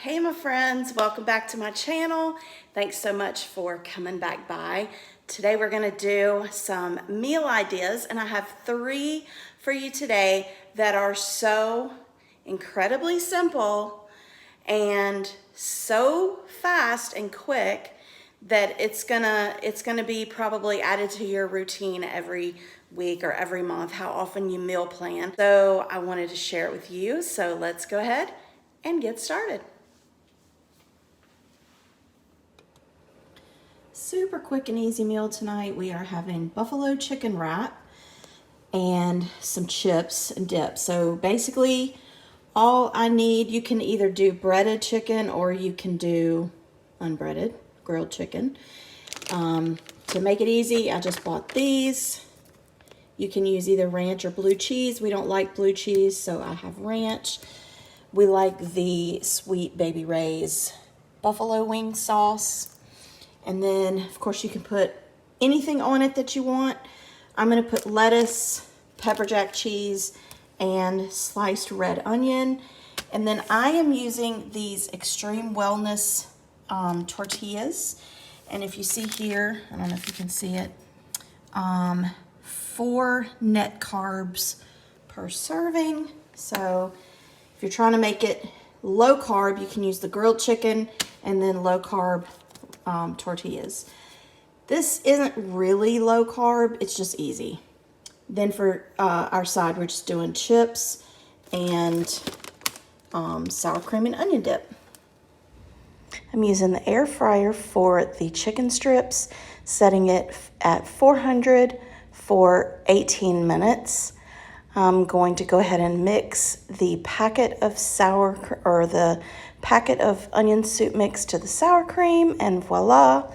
Hey my friends, welcome back to my channel. Thanks so much for coming back by. Today we're gonna do some meal ideas and I have 3 for you today that are so incredibly simple and so fast and quick that it's gonna be probably added to your routine every week or every month, how often you meal plan. So I wanted to share it with you. So let's go ahead and get started. Super quick and easy meal tonight. We are having buffalo chicken wrap and some chips and dip. So basically all I need, you can either do breaded chicken or you can do unbreaded grilled chicken. To make it easy, I just bought these. You can use either ranch or blue cheese. We don't like blue cheese, so I have ranch. We like the Sweet Baby Ray's buffalo wing sauce. And then, of course, you can put anything on it that you want. I'm going to put lettuce, pepper jack cheese, and sliced red onion. And then I am using these Extreme Wellness tortillas. And if you see here, I don't know if you can see it, 4 net carbs per serving. So if you're trying to make it low carb, you can use the grilled chicken and then low carb tortillas. This isn't really low carb, it's just easy. Then for our side, we're just doing chips and sour cream and onion dip. I'm using the air fryer for the chicken strips, setting it at 400 for 18 minutes. I'm going to go ahead and mix the packet of the packet of onion soup mix to the sour cream, and voila,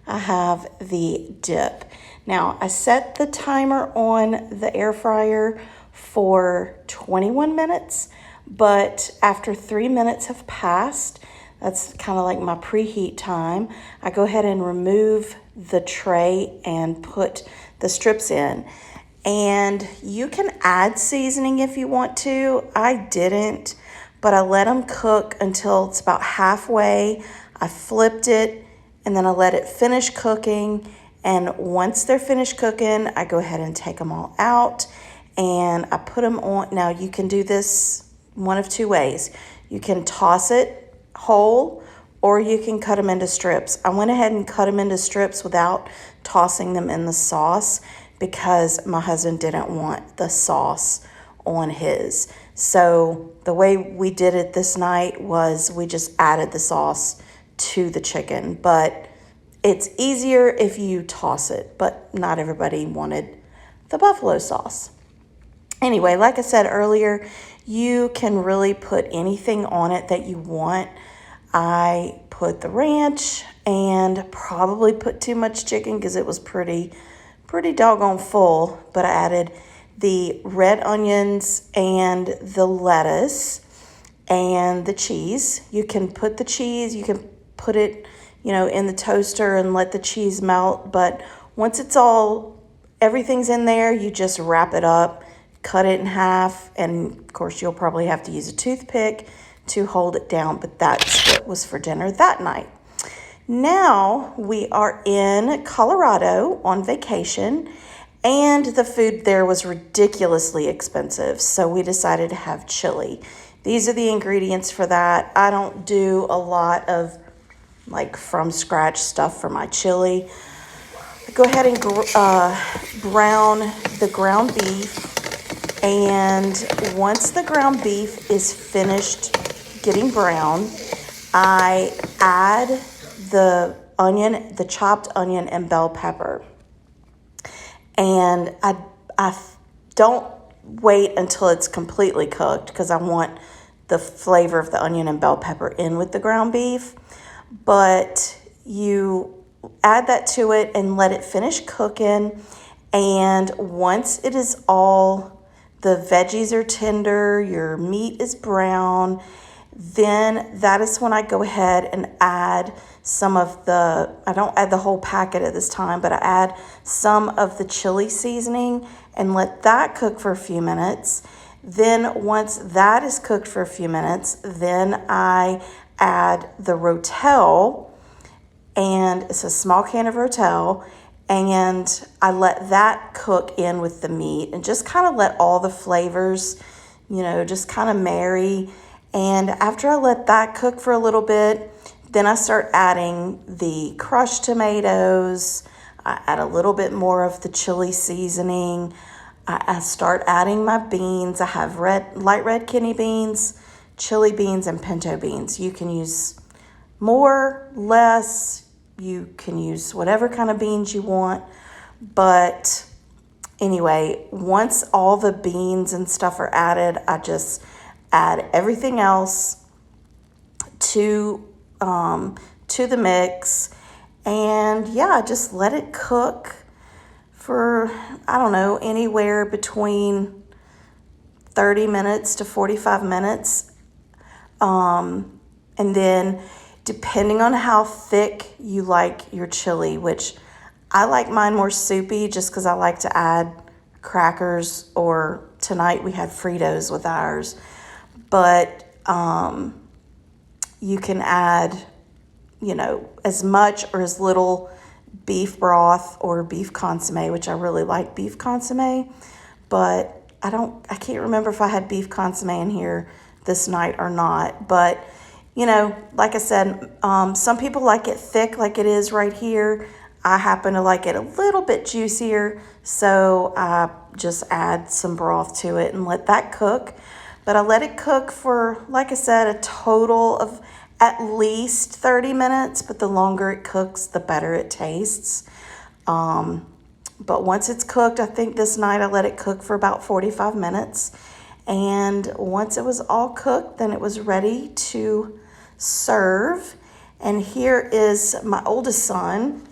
I have the dip. Now, I set the timer on the air fryer for 21 minutes, but after 3 minutes have passed, that's kind of like my preheat time, I go ahead and remove the tray and put the strips in. And you can add seasoning if you want to. I didn't, but I let them cook until it's about halfway. I flipped it and then I let it finish cooking. And once they're finished cooking, I go ahead and take them all out and I put them on. Now you can do this one of 2 ways. You can toss it whole or you can cut them into strips. I went ahead and cut them into strips without tossing them in the sauce, because my husband didn't want the sauce on his. So the way we did it this night was we just added the sauce to the chicken, but it's easier if you toss it, but not everybody wanted the buffalo sauce. Anyway, like I said earlier, you can really put anything on it that you want. I put the ranch and probably put too much chicken because it was pretty doggone full, but I added the red onions and the lettuce and the cheese. You can put the cheese, you can put it, in the toaster and let the cheese melt, but once everything's in there, you just wrap it up, cut it in half, and of course you'll probably have to use a toothpick to hold it down, but that's what was for dinner that night. Now we are in Colorado on vacation, and the food there was ridiculously expensive, so we decided to have chili. These are the ingredients for that. I don't do a lot of from scratch stuff for my chili. I go ahead and brown the ground beef, and once the ground beef is finished getting brown, I add the chopped onion and bell pepper. And I don't wait until it's completely cooked because I want the flavor of the onion and bell pepper in with the ground beef. But you add that to it and let it finish cooking. And once it is the veggies are tender, your meat is brown, then that is when I go ahead and add I don't add the whole packet at this time, but I add some of the chili seasoning and let that cook for a few minutes. Then once that is cooked for a few minutes, then I add the Rotel, and it's a small can of Rotel, and I let that cook in with the meat and just kind of let all the flavors, just kind of marry. And after I let that cook for a little bit, then I start adding the crushed tomatoes. I add a little bit more of the chili seasoning. I start adding my beans. I have light red kidney beans, chili beans, and pinto beans. You can use more, less. You can use whatever kind of beans you want. But anyway, once all the beans and stuff are added, I just add everything else to the mix. And yeah, just let it cook for, I don't know, anywhere between 30 minutes to 45 minutes. And then depending on how thick you like your chili, which I like mine more soupy just because I like to add crackers, or tonight we had Fritos with ours. But you can add, as much or as little beef broth or beef consomme, which I really like beef consomme, but I can't remember if I had beef consomme in here this night or not. But, like I said, some people like it thick like it is right here. I happen to like it a little bit juicier, so I just add some broth to it and let that cook. But I let it cook for, like I said, a total of at least 30 minutes, but the longer it cooks, the better it tastes. But once it's cooked, I think this night I let it cook for about 45 minutes. And once it was all cooked, then it was ready to serve. And here is my oldest son.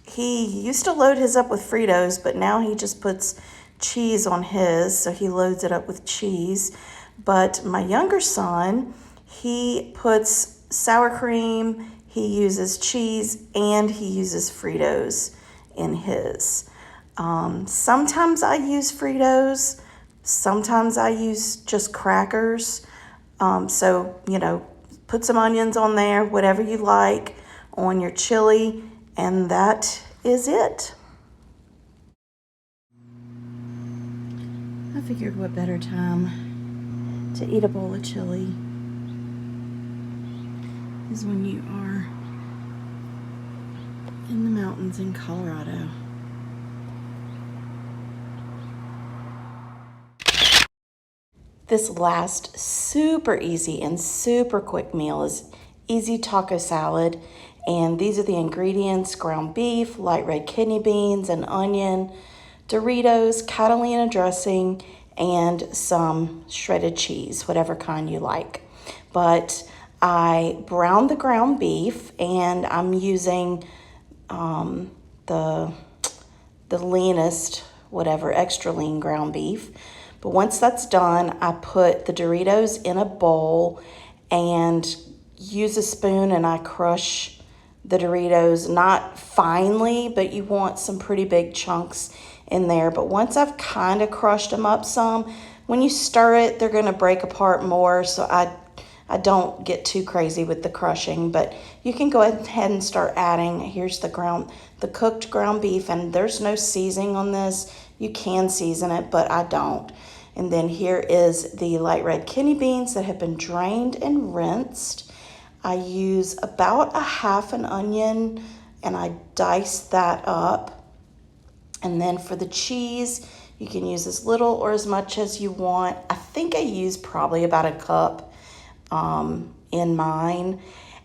He used to load his up with Fritos, but now he just puts cheese on his, so he loads it up with cheese. But my younger son, he puts sour cream, he uses cheese, and he uses Fritos in his. Sometimes I use Fritos, sometimes I use just crackers. So, put some onions on there, whatever you like on your chili, and that is it. I figured what better time to eat a bowl of chili is when you are in the mountains in Colorado. This last super easy and super quick meal is easy taco salad. And these are the ingredients: ground beef, light red kidney beans, an onion, Doritos, Catalina dressing, and some shredded cheese, whatever kind you like. But I browned the ground beef, and I'm using the leanest, whatever, extra lean ground beef. But once that's done, I put the Doritos in a bowl and use a spoon, and I crush the Doritos, not finely, but you want some pretty big chunks in there. But once I've kind of crushed them up some, when you stir it, they're going to break apart more. So I don't get too crazy with the crushing, but you can go ahead and start adding. Here's the cooked ground beef, and there's no seasoning on this. You can season it, but I don't. And then here is the light red kidney beans that have been drained and rinsed. I use about a half an onion, and I dice that up. And then for the cheese, you can use as little or as much as you want. I think I use probably about a cup in mine.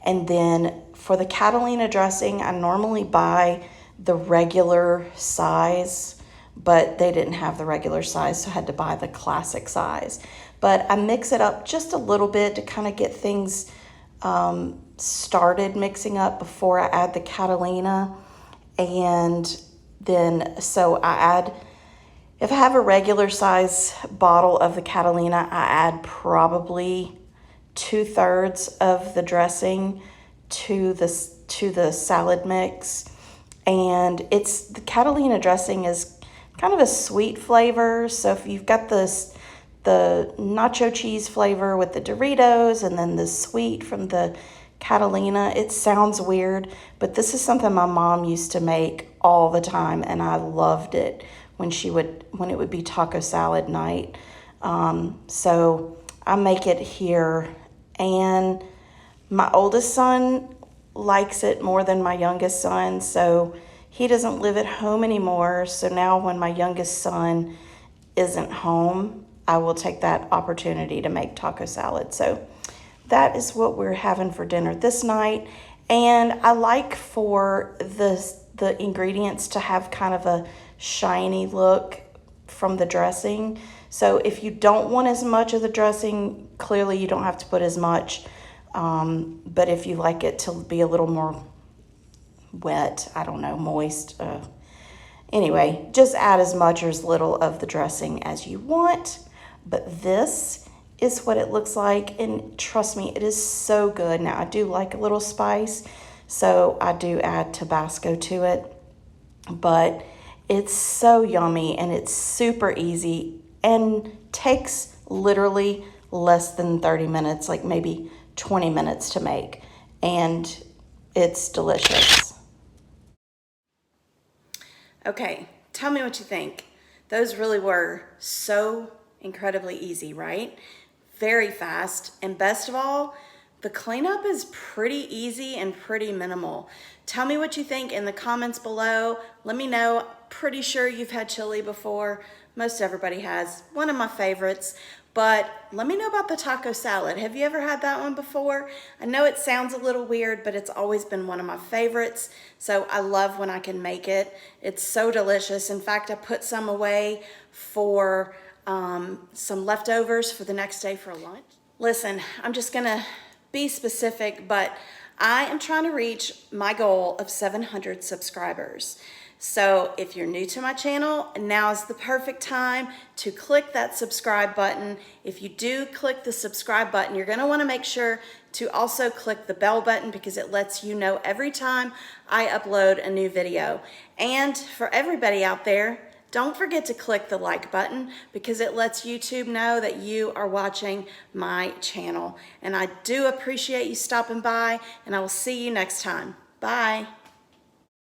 And then for the Catalina dressing, I normally buy the regular size, but they didn't have the regular size, so I had to buy the classic size. But I mix it up just a little bit to kind of get things started mixing up before I add the Catalina. And then, so I add, if I have a regular size bottle of the Catalina, I add probably 2/3 of the dressing to the salad mix. And the Catalina dressing is kind of a sweet flavor. So if you've got the the nacho cheese flavor with the Doritos and then the sweet from the Catalina. It sounds weird, but this is something my mom used to make all the time, and I loved it when it would be taco salad night. So I make it here, and my oldest son likes it more than my youngest son, so he doesn't live at home anymore. So now when my youngest son isn't home, I will take that opportunity to make taco salad. So that is what we're having for dinner this night. And I like for the ingredients to have kind of a shiny look from the dressing. So if you don't want as much of the dressing, clearly you don't have to put as much. But if you like it to be a little more wet, I don't know, moist. Anyway, just add as much or as little of the dressing as you want. But this is what it looks like, and trust me, it is so good. Now, I do like a little spice, so I do add Tabasco to it, but it's so yummy, and it's super easy, and takes literally less than 30 minutes, like maybe 20 minutes to make, and it's delicious. Okay, tell me what you think. Those really were so incredibly easy, right? Very fast, and best of all, the cleanup is pretty easy and pretty minimal. Tell me what you think in the comments below. Let me know. Pretty sure you've had chili before. Most everybody has. One of my favorites. But let me know about the taco salad. Have you ever had that one before? I know it sounds a little weird, but it's always been one of my favorites. So I love when I can make it. It's so delicious. In fact, I put some away for some leftovers for the next day for lunch. Listen, I'm just gonna be specific, but I am trying to reach my goal of 700 subscribers. So if you're new to my channel, now is the perfect time to click that subscribe button. If you do click the subscribe button, you're gonna wanna make sure to also click the bell button because it lets you know every time I upload a new video. And for everybody out there, don't forget to click the like button because it lets YouTube know that you are watching my channel. And I do appreciate you stopping by, and I will see you next time. Bye.